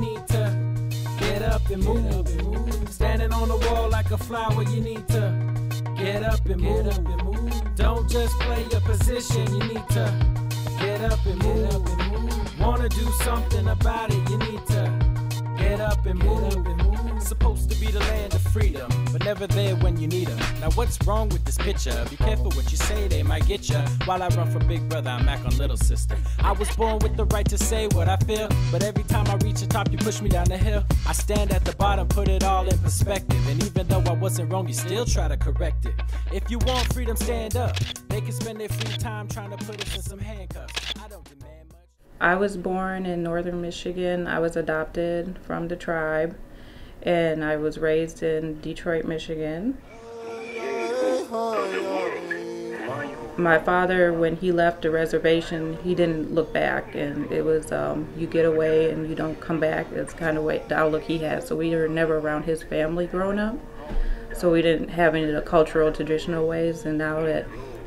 need to get up and move. Standing on the wall like a flower, you need to get up and move. Don't just play your position, you need to get up and move. Wanna do something about it, you need to get up and move. Supposed to be the land of freedom, but never there when you need 'em. Now what's wrong with this picture? Be careful what you say, they might get ya. While I run for big brother, I'm back on little sister. I was born with the right to say what I feel, but every time I reach the top, you push me down the hill. I stand at the bottom, put it all in perspective, and even though I wasn't wrong, you still try to correct it. If you want freedom, stand up. They can spend their free time trying to put us in some handcuffs. I don't demand much. I was born in northern Michigan. I was adopted from the tribe, and I was raised in Detroit, Michigan. My father, when he left the reservation, he didn't look back, and it was you get away and you don't come back. It's kind of the outlook he had. So we were never around his family growing up, so we didn't have any of the cultural, traditional ways. And now that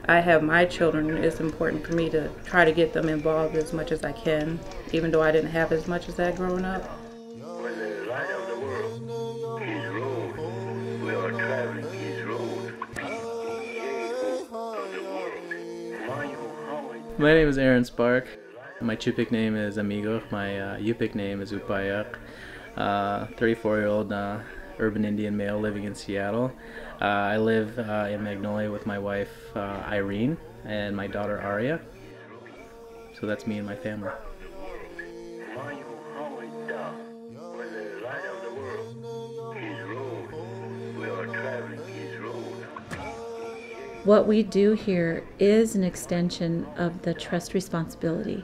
I have my children, it's important for me to try to get them involved as much as I can, even though I didn't have as much as that growing up. My name is Aaron Spark. My Chupik name is Amigo. My Yupik name is Upayak. 34-year-old urban Indian male living in Seattle. I live in Magnolia with my wife Irene and my daughter Aria. So that's me and my family. What we do here is an extension of the trust responsibility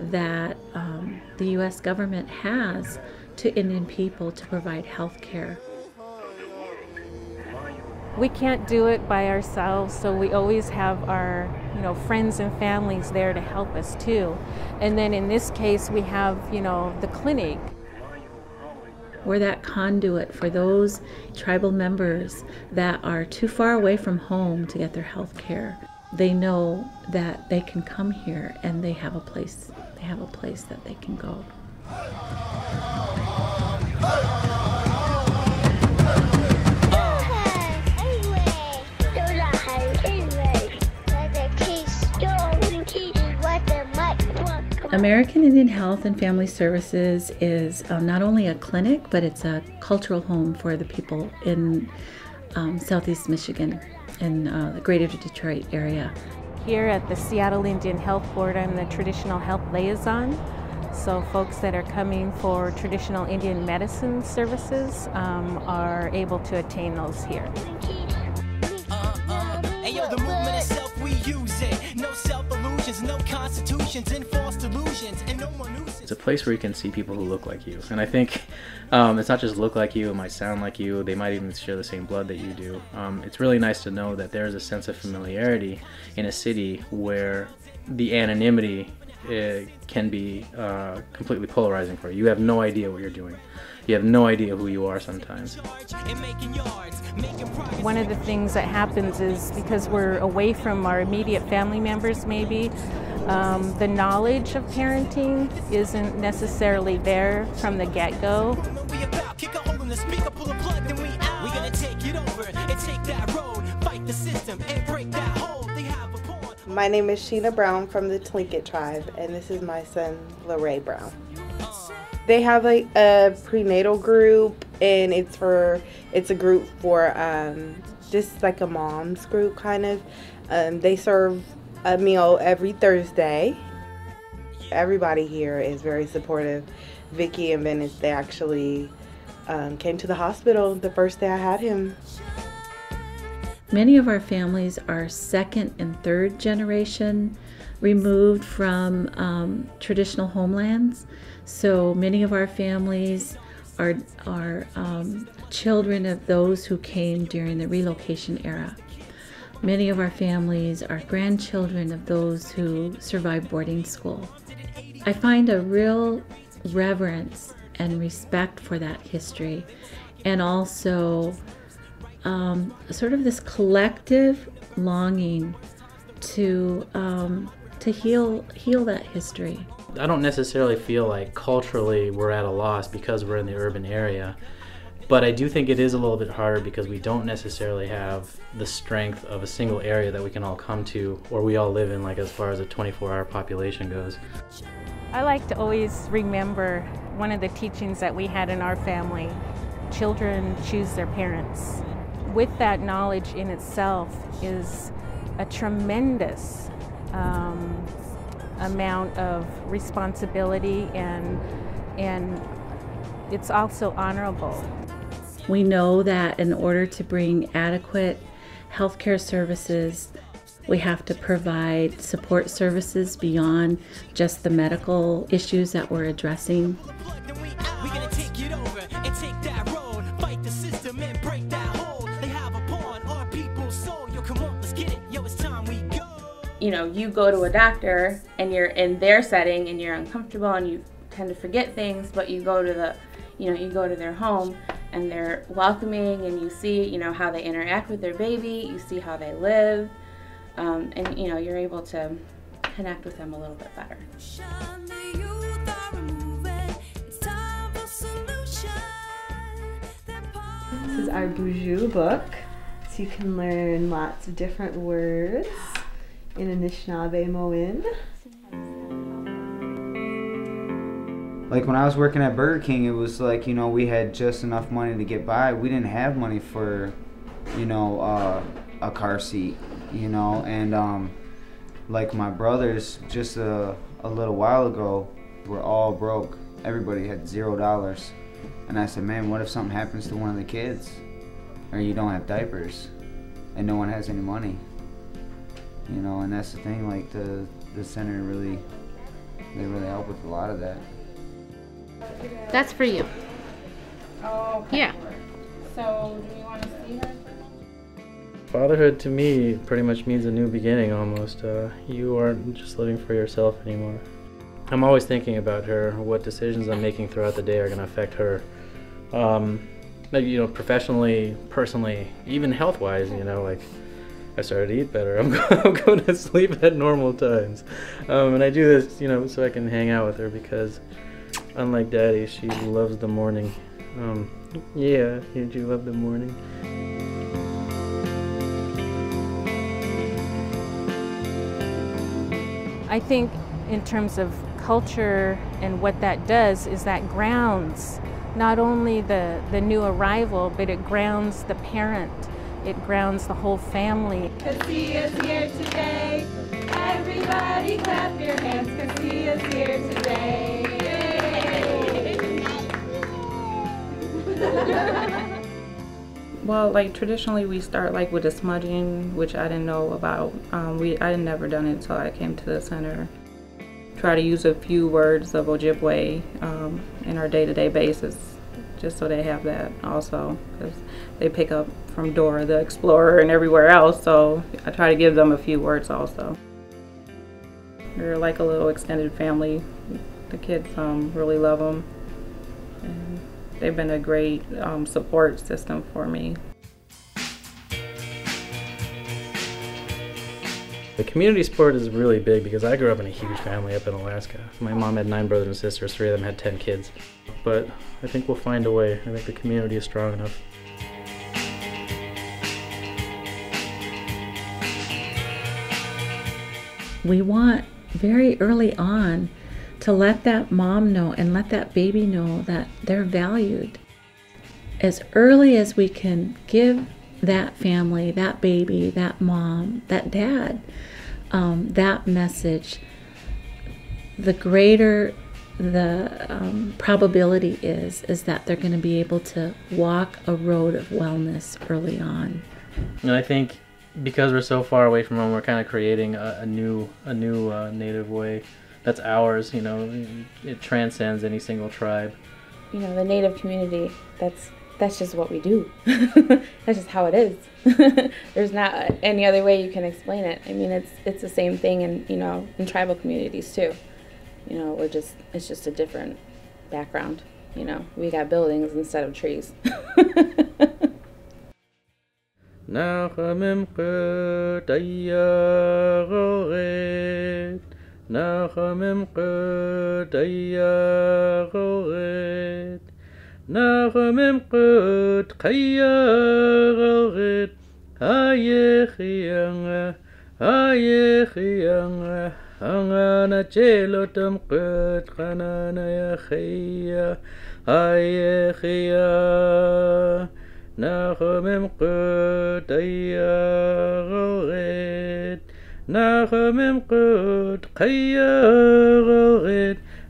that the U.S. government has to Indian people to provide health care. We can't do it by ourselves, so we always have our friends and families there to help us too. And then in this case, we have the clinic. We're that conduit for those tribal members that are too far away from home to get their health care. They know that they can come here and they have a place. They have a place that they can go. American Indian Health and Family Services is not only a clinic, but it's a cultural home for the people in Southeast Michigan and the greater Detroit area. Here at the Seattle Indian Health Board, I'm the traditional health liaison. So folks that are coming for traditional Indian medicine services are able to attain those here. The movement itself, we use it. No self-illusions, no constitutions, enforced illusions, and no more nuisance. It's a place where you can see people who look like you. And I think it's not just look like you, it might sound like you, they might even share the same blood that you do. It's really nice to know that there's a sense of familiarity in a city where the anonymity can be completely polarizing for you. You have no idea what you're doing. You have no idea who you are sometimes. One of the things that happens is because we're away from our immediate family members maybe, the knowledge of parenting isn't necessarily there from the get-go. My name is Sheena Brown from the Tlingit tribe, and this is my son, LaRae Brown. They have like a prenatal group, and it's a group for just like a mom's group kind of. They serve a meal every Thursday. Everybody here is very supportive. Vicky and Venice, they actually came to the hospital the first day I had him. Many of our families are second and third generation removed from traditional homelands. So many of our families are children of those who came during the relocation era. Many of our families are grandchildren of those who survived boarding school. I find a real reverence and respect for that history, and also sort of this collective longing to heal that history. I don't necessarily feel like culturally we're at a loss because we're in the urban area. But I do think it is a little bit harder because we don't necessarily have the strength of a single area that we can all come to, or we all live in, like as far as a 24-hour population goes. I like to always remember one of the teachings that we had in our family: children choose their parents. With that knowledge in itself is a tremendous amount of responsibility, and it's also honorable. We know that in order to bring adequate healthcare services, we have to provide support services beyond just the medical issues that we're addressing. You know, you go to a doctor and you're in their setting and you're uncomfortable and you tend to forget things, but you go to you go to their home and they're welcoming, and you see, you know, how they interact with their baby, you see how they live, and you know, you're able to connect with them a little bit better. This is our Boujou book, so you can learn lots of different words in Anishinaabe Moin. Like when I was working at Burger King, it was like, you know, we had just enough money to get by. We didn't have money for, you know, a car seat, you know, and like my brothers just a little while ago were all broke. Everybody had $0. And I said, man, what if something happens to one of the kids? Or you don't have diapers and no one has any money? You know, and that's the thing, like the center really help with a lot of that. That's for you. Oh, okay. Yeah. So, do you want to see her? Fatherhood to me pretty much means a new beginning almost. You aren't just living for yourself anymore. I'm always thinking about her, what decisions I'm making throughout the day are going to affect her. You know, professionally, personally, even health-wise, you know, like I started to eat better. I'm going to sleep at normal times. And I do this, you know, so I can hang out with her because unlike Daddy, she loves the morning. Yeah, you do love the morning. I think in terms of culture and what that does is that grounds not only the new arrival, but it grounds the parent. It grounds the whole family. Kassia's here today. Everybody clap your hands. Kassia's here today. Well, like traditionally we start like with the smudging, which I didn't know about. I had never done it until I came to the center. Try to use a few words of Ojibwe in our day-to-day basis, just so they have that also, because they pick up from Dora the Explorer and everywhere else, so I try to give them a few words also. They're like a little extended family. The kids really love them, and they've been a great support system for me. The community sport is really big because I grew up in a huge family up in Alaska. My mom had 9 brothers and sisters, 3 of them had 10 kids. But I think we'll find a way. I think the community is strong enough. We want very early on to let that mom know and let that baby know that they're valued. As early as we can give that family, that baby, that mom, that dad, that message, the greater the probability is that they're going to be able to walk a road of wellness early on. And I think because we're so far away from home, we're kind of creating a new native way that's ours. You know, it transcends any single tribe. You know, the Native community, that's just what we do. That's just how it is. There's not any other way you can explain it. I mean, it's the same thing in, you know, in tribal communities too. You know, it's just a different background. You know, we got buildings instead of trees. Nachamim Qut Ayagorit Nachamim Qut Kayagorit Ayechianga Ayechianga Angana Chelotam Qut Kanana Yachia Ayechia Nachamim Qut Ayagorit Nachamim Qut Kayagorit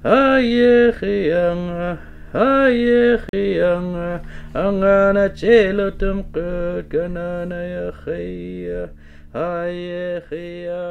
Ayechianga Ayechianga Angana Chelotam Qut Kanana Yachia Ayechia